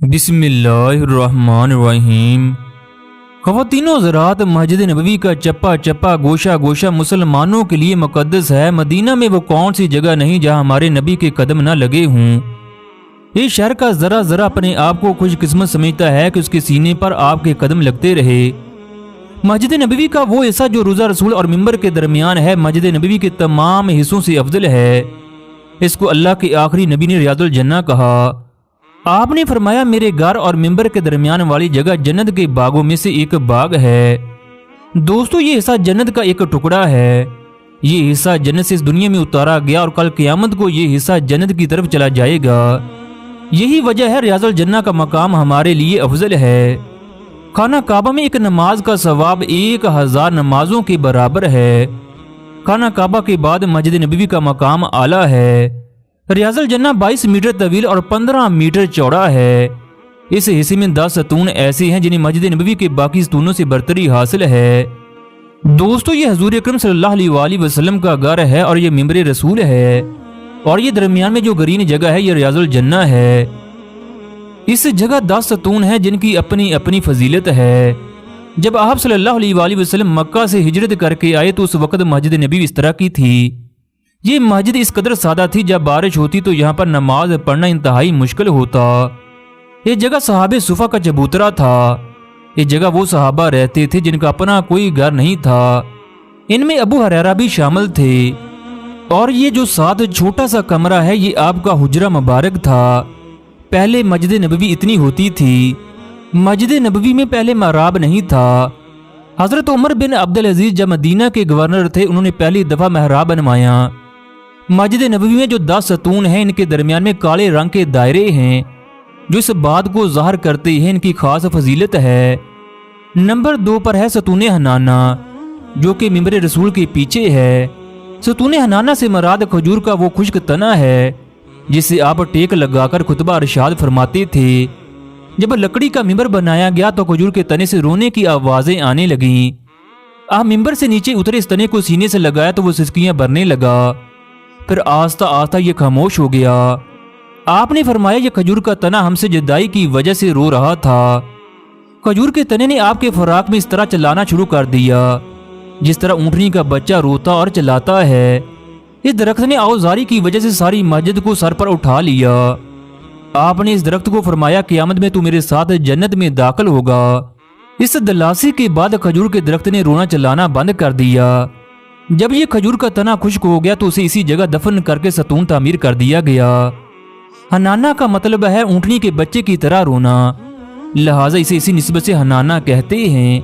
بسم اللہ الرحمن الرحیم۔ خواتین و حضرات، مسجد نبوی کا چپا چپا گوشہ گوشہ مسلمانوں کے لیے مقدس ہے۔ مدینہ میں وہ کون سی جگہ نہیں جہاں ہمارے نبی کے قدم نہ لگے ہوں۔ اس شہر کا ذرا ذرا اپنے آپ کو خوش قسمت سمجھتا ہے کہ اس کے سینے پر آپ کے قدم لگتے رہے۔ مسجد نبوی کا وہ حصہ جو روضہ رسول اور ممبر کے درمیان ہے، مسجد نبوی کے تمام حصوں سے افضل ہے۔ اس کو اللہ کے آخری نبی نے ریاض الجنہ کہا۔ آپ نے فرمایا، میرے گھر اور ممبر کے درمیان والی جگہ جنت کے باغوں میں سے ایک باغ ہے۔ دوستو، یہ حصہ جنت کا ایک ٹکڑا ہے۔ یہ حصہ جنت سے اس دنیا میں اتارا گیا اور کل قیامت کو یہ حصہ جنت کی طرف چلا جائے گا۔ یہی وجہ ہے ریاض الجنہ کا مقام ہمارے لیے افضل ہے۔ خانہ کعبہ میں ایک نماز کا ثواب 1000 نمازوں کے برابر ہے۔ خانہ کعبہ کے بعد مسجد نبوی کا مقام اعلیٰ ہے۔ ریاض الجنہ 22 میٹر طویل اور 15 میٹر چوڑا ہے۔ اس حصے میں 10 ستون ایسے ہیں جنہیں مسجد نبوی کے باقی ستونوں سے برتری حاصل ہے۔ دوستو، یہ حضور اکرم صلی اللہ علیہ وآلہ وسلم کا گھر ہے اور یہ ممبر رسول ہے، اور یہ درمیان میں جو گرین جگہ ہے یہ ریاض الجنہ ہے۔ اس جگہ 10 ستون ہیں جن کی اپنی اپنی فضیلت ہے۔ جب آپ صلی اللہ علیہ وآلہ وسلم مکہ سے ہجرت کر کے آئے تو اس وقت مسجد نبوی اس طرح کی تھی۔ یہ مسجد اس قدر سادہ تھی، جب بارش ہوتی تو یہاں پر نماز پڑھنا انتہائی مشکل ہوتا۔ یہ جگہ صحابہ صفہ کا چبوترا تھا۔ یہ جگہ وہ صحابہ رہتے تھے جن کا اپنا کوئی گھر نہیں تھا۔ ان میں ابو ہریرہ بھی شامل تھے۔ اور یہ جو ساتھ چھوٹا سا کمرہ ہے یہ آپ کا حجرہ مبارک تھا۔ پہلے مسجد نبوی اتنی ہوتی تھی۔ مسجد نبوی میں پہلے محراب نہیں تھا۔ حضرت عمر بن عبدالعزیز جب مدینہ کے گورنر تھے، انہوں نے پہلی دفعہ محراب بنوایا۔ مسجد نبوی میں جو 10 ستون ہیں ان کے درمیان میں کالے رنگ کے دائرے ہیں جو اس بات کو ظاہر کرتے ہیں ان کی خاص فضیلت ہے۔ نمبر 2 پر ہے ستون حنانہ، جو کہ ممبر رسول کے پیچھے ہے۔ ستون حنانہ سے مراد کھجور کا وہ خشک تنا ہے جسے آپ ٹیک لگا کر خطبہ ارشاد فرماتے تھے۔ جب لکڑی کا ممبر بنایا گیا تو کھجور کے تنے سے رونے کی آوازیں آنے لگیں۔ آپ ممبر سے نیچے اترے، اس تنے کو سینے سے لگایا تو وہ سسکیاں بھرنے لگا۔ پھر آہستہ آہستہ یہ خاموش ہو گیا۔ آپ نے فرمایا، یہ کھجور کا تنا ہم سے جدائی کی وجہ سے رو رہا تھا۔ کھجور کے تنے نے آپ کے فراق میں اس طرح چلانا شروع کر دیا جس طرح اونٹنی کا بچہ روتا اور چلاتا ہے۔ اس درخت نے اوزاری کی وجہ سے ساری مسجد کو سر پر اٹھا لیا۔ آپ نے اس درخت کو فرمایا، قیامت میں تو میرے ساتھ جنت میں داخل ہوگا۔ اس دلاسی کے بعد کھجور کے درخت نے رونا چلانا بند کر دیا۔ جب یہ کھجور کا تنا خشک ہو گیا تو اسے اسی جگہ دفن کر کے ستون تعمیر کر دیا گیا۔ حنانہ کا مطلب ہے اونٹنی کے بچے کی طرح رونا، لہٰذا اسے اسی نسبت سے حنانہ کہتے ہیں۔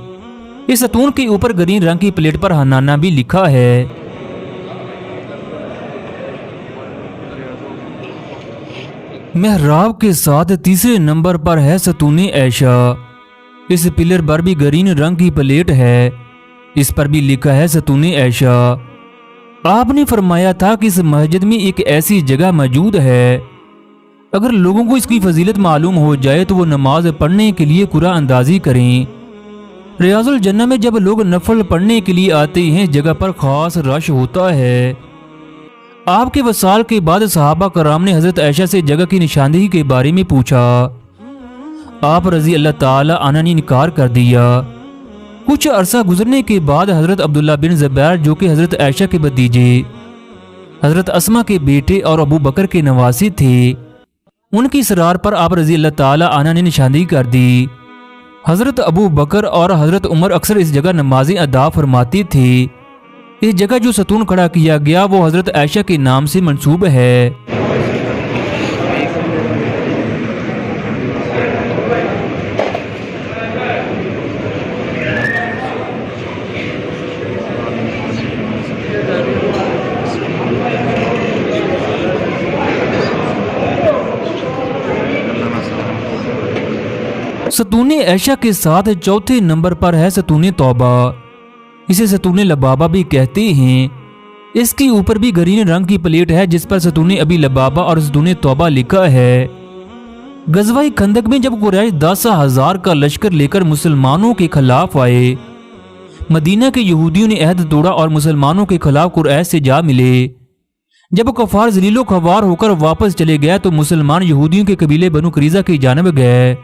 اس ستون کے اوپر گرین رنگ کی پلیٹ پر حنانہ بھی لکھا ہے۔ محراب کے ساتھ تیسرے نمبر پر ہے ستون عائشہ۔ اس پلر پر بھی گرین رنگ کی پلیٹ ہے، اس پر بھی لکھا ہے ستون عائشہ۔ آپ نے فرمایا تھا کہ اس مسجد میں ایک ایسی جگہ موجود ہے، اگر لوگوں کو اس کی فضیلت معلوم ہو جائے تو وہ نماز پڑھنے کے لیے قرعہ اندازی کریں۔ ریاض الجنہ میں جب لوگ نفل پڑھنے کے لیے آتے ہیں اس جگہ پر خاص رش ہوتا ہے۔ آپ کے وصال کے بعد صحابہ کرام نے حضرت عائشہ سے جگہ کی نشاندہی کے بارے میں پوچھا۔ آپ رضی اللہ تعالی عنہ نے انکار کر دیا۔ کچھ عرصہ گزرنے کے بعد حضرت عبداللہ بن زبیر، جو کہ حضرت عائشہ کے بھتیجے، حضرت اسما کے بیٹے اور ابو بکر کے نواسی تھے، ان کی اصرار پر آپ رضی اللہ تعالی عنہ نے نشاندہی کر دی۔ حضرت ابو بکر اور حضرت عمر اکثر اس جگہ نمازیں ادا فرماتی تھے۔ اس جگہ جو ستون کھڑا کیا گیا وہ حضرت عائشہ کے نام سے منسوب ہے۔ ستون عائشہ کے ساتھ چوتھے نمبر پر ہے ستون توبہ۔ اسے ستون لبابہ بھی کہتے ہیں۔ اس کے اوپر بھی گرین رنگ کی پلیٹ ہے جس پر ستون ابی لبابہ اور ستون توبہ لکھا ہے۔ غزوہ خندق میں جب قریش 10,000 کا لشکر لے کر مسلمانوں کے خلاف آئے، مدینہ کے یہودیوں نے عہد توڑا اور مسلمانوں کے خلاف قریش سے جا ملے۔ جب کفار ذلیل و خوار ہو کر واپس چلے گئے تو مسلمان یہودیوں کے قبیلے بنو قریظہ کی جانب گئے۔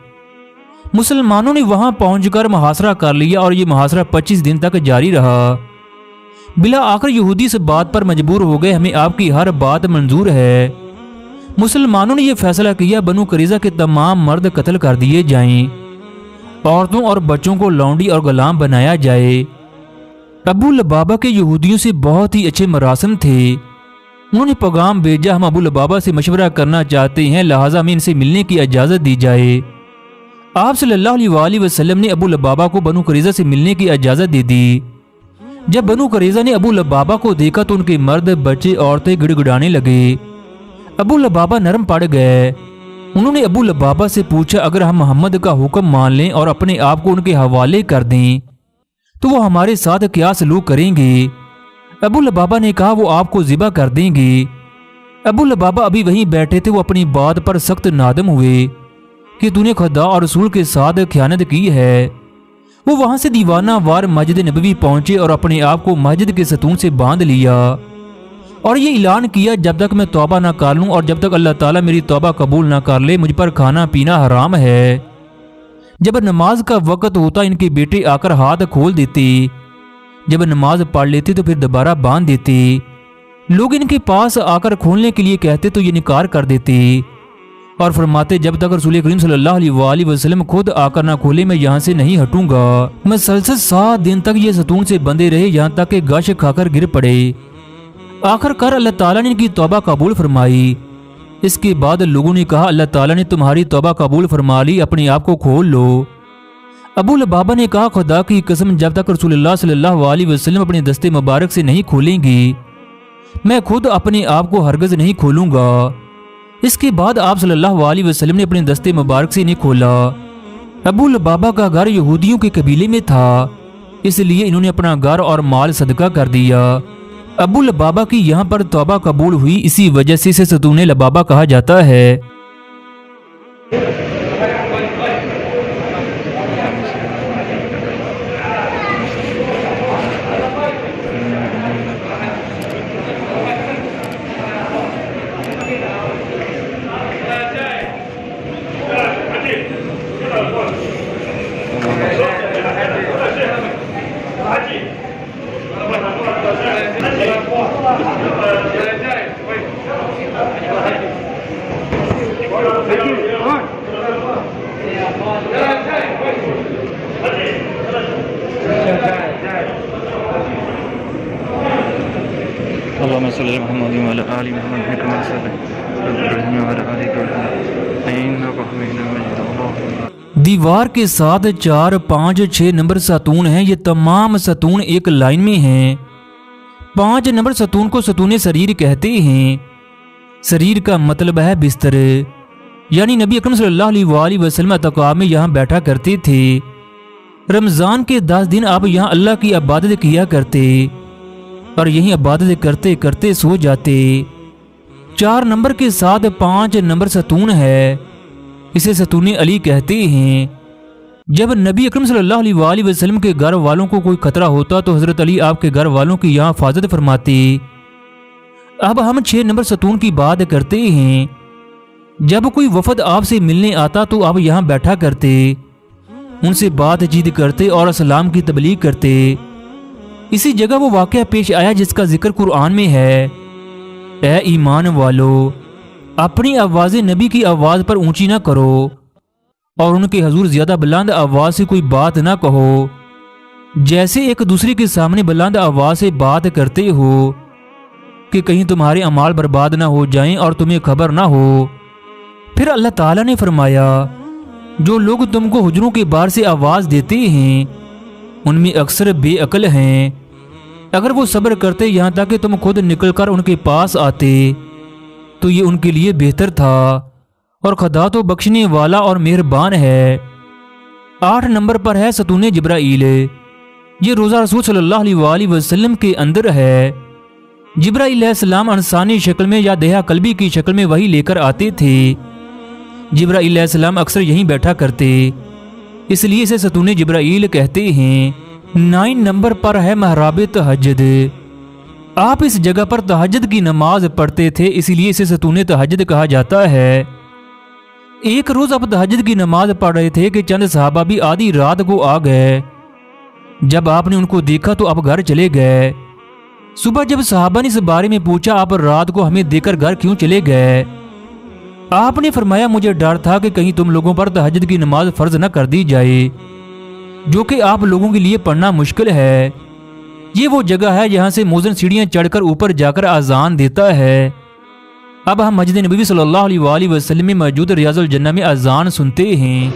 مسلمانوں نے وہاں پہنچ کر محاصرہ کر لیا اور یہ محاصرہ 25 دن تک جاری رہا۔ بلا آخر یہودی اس بات پر مجبور ہو گئے ہمیں آپ کی ہر بات منظور ہے۔ مسلمانوں نے یہ فیصلہ کیا بنو قریظہ کے تمام مرد قتل کر دیے جائیں، عورتوں اور بچوں کو لونڈی اور غلام بنایا جائے۔ ابو لبابہ کے یہودیوں سے بہت ہی اچھے مراسم تھے۔ انہوں نے پیغام بھیجا ہم ابو لبابہ سے مشورہ کرنا چاہتے ہیں، لہٰذا ہمیں ان سے ملنے کی اجازت دی جائے۔ آپ صلی اللہ علیہ وآلہ وسلم نے ابو لبابہ کو بنو قریظہ سے ملنے کی اجازت دے دی۔ جب بنو قریظہ نے ابو لبابہ کو دیکھا تو ان کے مرد بچے عورتیں گڑ گڑانے لگے۔ ابو لبابہ نرم پڑ گئے۔ انہوں نے ابو لبابہ سے پوچھا اگر ہم محمد کا حکم مان لیں اور اپنے آپ کو ان کے حوالے کر دیں تو وہ ہمارے ساتھ کیا سلوک کریں گے؟ ابو لبابہ نے کہا وہ آپ کو ذبح کر دیں گے۔ ابو لبابہ ابھی وہیں بیٹھے تھے، وہ اپنی بات پر سخت نادم ہوئے کہ تو نے خدا اور رسول کے ساتھ خیانت کی ہے۔ وہ وہاں سے دیوانہ وار مسجد نبوی پہنچے اور اپنے آپ کو مسجد کے ستون سے باندھ لیا اور یہ اعلان کیا جب تک میں توبہ نہ کر لوں اور جب تک اللہ تعالیٰ میری توبہ قبول نہ کر لے مجھ پر کھانا پینا حرام ہے۔ جب نماز کا وقت ہوتا ان کے بیٹے آ کر ہاتھ کھول دیتے، جب نماز پڑھ لیتے تو پھر دوبارہ باندھ دیتے۔ لوگ ان کے پاس آ کر کھولنے کے لیے کہتے تو یہ انکار کر دیتے اور فرماتے جب تک رسول کریم صلی اللہ علیہ وآلہ وسلم خود آ کر نہ کھولے میں یہاں سے نہیں ہٹوں گا۔ مسلسل 7 دن تک یہ ستون سے بندے رہے یہاں تک کہ گش کھا کر گر پڑے۔ آخر کار اللہ تعالیٰ نے ان کی توبہ قبول فرمائی۔ اس کے بعد لوگوں نے کہا اللہ تعالیٰ نے تمہاری توبہ قبول فرما لی، اپنے آپ کو کھول لو۔ ابو لبابہ نے کہا خدا کی قسم جب تک رسول اللہ صلی اللہ علیہ وسلم اپنے دستے مبارک سے نہیں کھولیں گی میں خود اپنے آپ کو ہرگز نہیں کھولوں گا۔ اس کے بعد آپ صلی اللہ علیہ وسلم نے اپنے دستے مبارک سے نہیں کھولا۔ ابو لبابہ کا گھر یہودیوں کے قبیلے میں تھا، اس لیے انہوں نے اپنا گھر اور مال صدقہ کر دیا۔ ابو لبابہ کی یہاں پر توبہ قبول ہوئی، اسی وجہ سے اسے ستون لبابہ کہا جاتا ہے۔ اللهم صل على محمد وعلى آل محمد كما صليت على إبراهيم وعلى آل إبراهيم إنك حميد مجيد۔ دیوار کے ساتھ 4، 5، 6 نمبر ستون ہیں، یہ تمام ستون ایک لائن میں ہیں۔ 5 نمبر ستون کو ستون سریر کہتے ہیں۔ سریر کا مطلب ہے بستر، یعنی نبی اکرم صلی اللہ علیہ وآلہ وسلم اعتکاف میں یہاں بیٹھا کرتے تھے۔ رمضان کے 10 دن آپ یہاں اللہ کی عبادت کیا کرتے اور یہیں عبادت کرتے کرتے سو جاتے۔ 4 نمبر کے ساتھ 5 نمبر ستون ہے، اسے ستون علی کہتے ہیں۔ جب نبی اکرم صلی اللہ علیہ وآلہ وسلم کے گھر والوں کو کوئی خطرہ ہوتا تو حضرت علی آپ کے گھر والوں کی یہاں حفاظت فرماتے۔ اب ہم 6 نمبر ستون کی بات کرتے ہیں۔ جب کوئی وفد آپ سے ملنے آتا تو آپ یہاں بیٹھا کرتے، ان سے بات چیت کرتے اور اسلام کی تبلیغ کرتے۔ اسی جگہ وہ واقعہ پیش آیا جس کا ذکر قرآن میں ہے، اے ایمان والو اپنی آواز نبی کی آواز پر اونچی نہ کرو اور ان کے حضور زیادہ بلند آواز سے کوئی بات نہ کہو، جیسے ایک دوسرے کے سامنے بلند آواز سے بات کرتے ہو کہ کہیں تمہارے اعمال برباد نہ ہو جائیں اور تمہیں خبر نہ ہو۔ پھر اللہ تعالیٰ نے فرمایا جو لوگ تم کو حجروں کے باہر سے آواز دیتے ہیں ان میں اکثر بے عقل ہیں، اگر وہ صبر کرتے یہاں تک کہ تم خود نکل کر ان کے پاس آتے تو یہ ان کے لیے بہتر تھا، اور خدا تو بخشنے والا اور مہربان ہے۔ 8 نمبر پر ہے ستون جبرائیل، یہ روزہ رسول صلی اللہ علیہ وآلہ وسلم کے اندر ہے۔ جبرائیل علیہ السلام انسانی شکل میں یا دیہا قلبی کی شکل میں وہی لے کر آتے تھے۔ جبرائیل علیہ السلام اکثر یہیں بیٹھا کرتے، اس لیے اسے ستون جبرائیل کہتے ہیں۔ 9 نمبر پر ہے محراب تہجد، آپ اس جگہ پر تہجد کی نماز پڑھتے تھے، اسی لیے اسے ستون تہجد کہا جاتا ہے۔ ایک روز آپ تہجد کی نماز پڑھ رہے تھے کہ چند صحابہ بھی آدھی رات کو آ گئے۔ جب آپ نے ان کو دیکھا تو آپ گھر چلے گئے۔ صبح جب صحابہ نے اس بارے میں پوچھا آپ رات کو ہمیں دے کر گھر کیوں چلے گئے، آپ نے فرمایا مجھے ڈر تھا کہ کہیں تم لوگوں پر تہجد کی نماز فرض نہ کر دی جائے، جو کہ آپ لوگوں کے لیے پڑھنا مشکل ہے۔ یہ وہ جگہ ہے جہاں سے مؤذن سیڑھیاں چڑھ کر اوپر جا کر اذان دیتا ہے۔ اب ہم مسجد نبوی صلی اللہ علیہ وآلہ وسلم میں موجود ریاض الجنہ میں اذان سنتے ہیں۔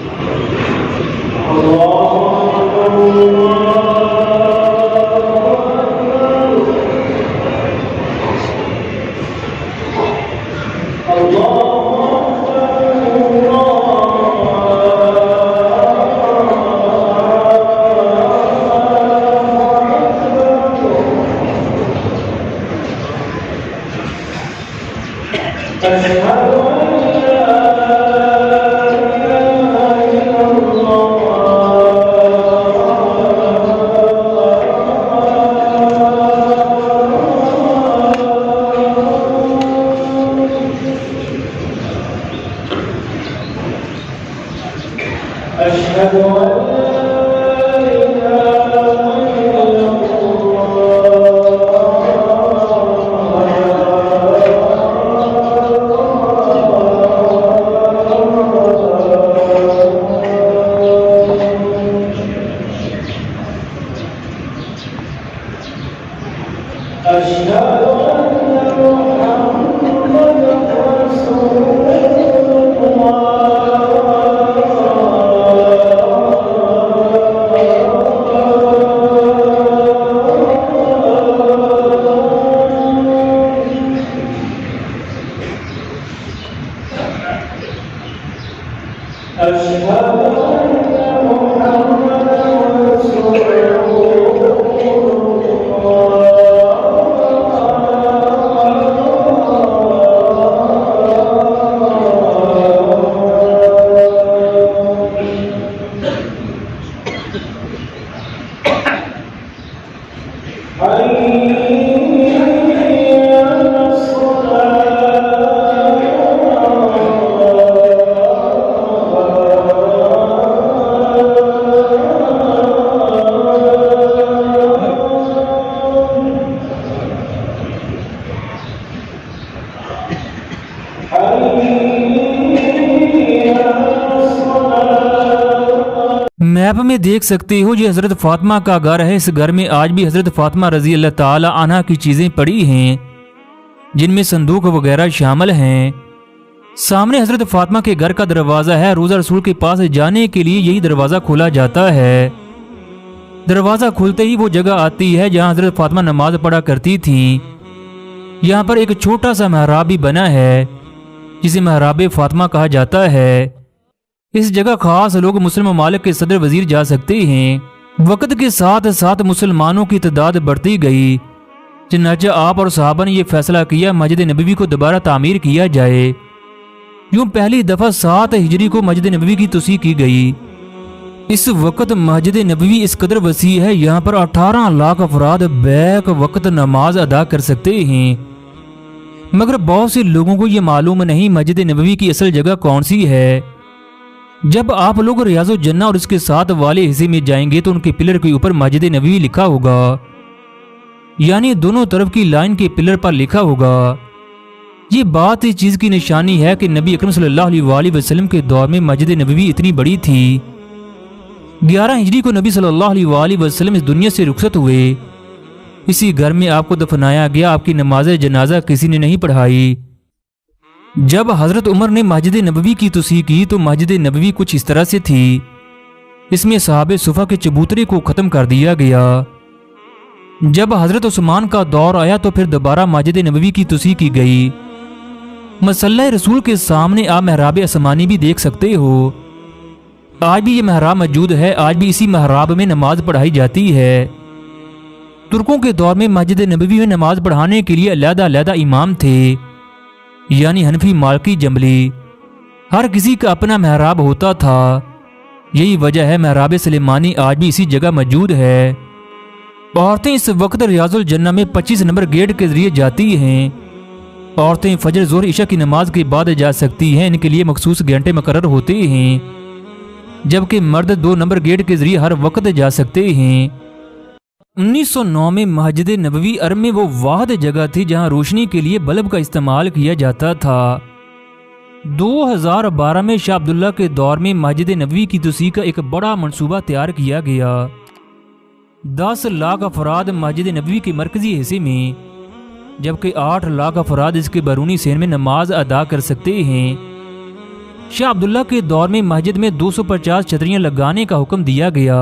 میپ میں دیکھ سکتے ہو یہ حضرت فاطمہ کا گھر ہے۔ اس گھر میں آج بھی حضرت فاطمہ رضی اللہ تعالی عنہا کی چیزیں پڑی ہیں، جن میں صندوق وغیرہ شامل ہیں۔ سامنے حضرت فاطمہ کے گھر کا دروازہ ہے۔ روضہ رسول کے پاس جانے کے لیے یہی دروازہ کھولا جاتا ہے۔ دروازہ کھلتے ہی وہ جگہ آتی ہے جہاں حضرت فاطمہ نماز پڑھا کرتی تھیں۔ یہاں پر ایک چھوٹا سا محراب بھی بنا ہے جسے محراب فاطمہ کہا جاتا ہے۔ اس جگہ خاص لوگ مسلم ممالک کے صدر وزیر جا سکتے ہیں۔ وقت کے ساتھ ساتھ مسلمانوں کی تعداد بڑھتی گئی، چنانچہ آپ اور صحابہ نے یہ فیصلہ کیا مسجد نبوی کو دوبارہ تعمیر کیا جائے۔ یوں پہلی دفعہ 7 ہجری کو مسجد نبوی کی توسیع کی گئی۔ اس وقت مسجد نبوی اس قدر وسیع ہے، یہاں پر 18 لاکھ افراد بیک وقت نماز ادا کر سکتے ہیں۔ مگر بہت سے لوگوں کو یہ معلوم نہیں مسجد نبوی کی اصل جگہ کون سی ہے۔ جب آپ لوگ ریاض الجنہ اور اس کے ساتھ والے حصے میں جائیں گے تو ان کے پلر کے اوپر مسجد نبوی لکھا ہوگا، یعنی دونوں طرف کی لائن کے پلر پر لکھا ہوگا۔ یہ بات اس چیز کی نشانی ہے کہ نبی اکرم صلی اللہ علیہ وآلہ وسلم کے دور میں مسجد نبوی اتنی بڑی تھی۔ 11 ہجری کو نبی صلی اللہ علیہ وآلہ وسلم اس دنیا سے رخصت ہوئے۔ اسی گھر میں آپ کو دفنایا گیا۔ آپ کی نماز جنازہ کسی نے نہیں پڑھائی۔ جب حضرت عمر نے مسجد نبوی کی توسیع کی تو مسجد نبوی کچھ اس طرح سے تھی۔ اس میں صحابہ صفہ کے چبوترے کو ختم کر دیا گیا۔ جب حضرت عثمان کا دور آیا تو پھر دوبارہ مسجد نبوی کی توسیع کی گئی۔ مصلی رسول کے سامنے آپ محراب آسمانی بھی دیکھ سکتے ہو۔ آج بھی یہ محراب موجود ہے۔ آج بھی اسی محراب میں نماز پڑھائی جاتی ہے۔ ترکوں کے دور میں مسجد نبوی میں نماز پڑھانے کے لیے علیحدہ علیحدہ امام تھے، یعنی حنفی، مالکی، جنبلی۔ ہر کسی کا اپنا محراب ہوتا تھا۔ یہی وجہ ہے محراب سلیمانی آج بھی اسی جگہ موجود ہے۔ عورتیں اس وقت ریاض الجنہ میں 25 نمبر گیٹ کے ذریعے جاتی ہیں۔ عورتیں فجر ظہر عشاء کی نماز کے بعد جا سکتی ہیں، ان کے لیے مخصوص گھنٹے مقرر ہوتے ہیں، جبکہ مرد 2 نمبر گیٹ کے ذریعے ہر وقت جا سکتے ہیں۔ 1909 میں مسجد نبوی عرب میں وہ واحد جگہ تھی جہاں روشنی کے لیے بلب کا استعمال کیا جاتا تھا۔ 2012 میں شاہ عبداللہ کے دور میں مسجد نبوی کی توسیع کا ایک بڑا منصوبہ تیار کیا گیا۔ 10 لاکھ افراد مسجد نبوی کے مرکزی حصے میں، جبکہ 8 لاکھ افراد اس کے بیرونی حصے میں نماز ادا کر سکتے ہیں۔ شاہ عبداللہ کے دور میں مسجد میں 250 چھتریاں لگانے کا حکم دیا گیا۔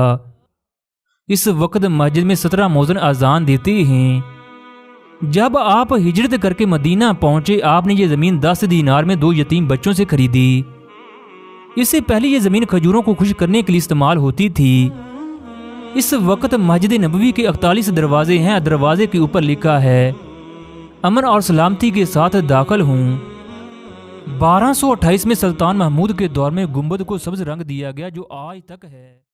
اس وقت مسجد میں 17 مؤذن اذان دیتے ہیں۔ جب آپ ہجرت کر کے مدینہ پہنچے، آپ نے یہ زمین 10 دینار میں 2 یتیم بچوں سے خریدی۔ اس سے پہلے یہ زمین کھجوروں کو خشک کرنے کے لیے استعمال ہوتی تھی۔ اس وقت مسجد نبوی کے 41 دروازے ہیں۔ دروازے کے اوپر لکھا ہے امن اور سلامتی کے ساتھ داخل ہوں۔ 1228 میں سلطان محمود کے دور میں گنبد کو سبز رنگ دیا گیا جو آج تک ہے۔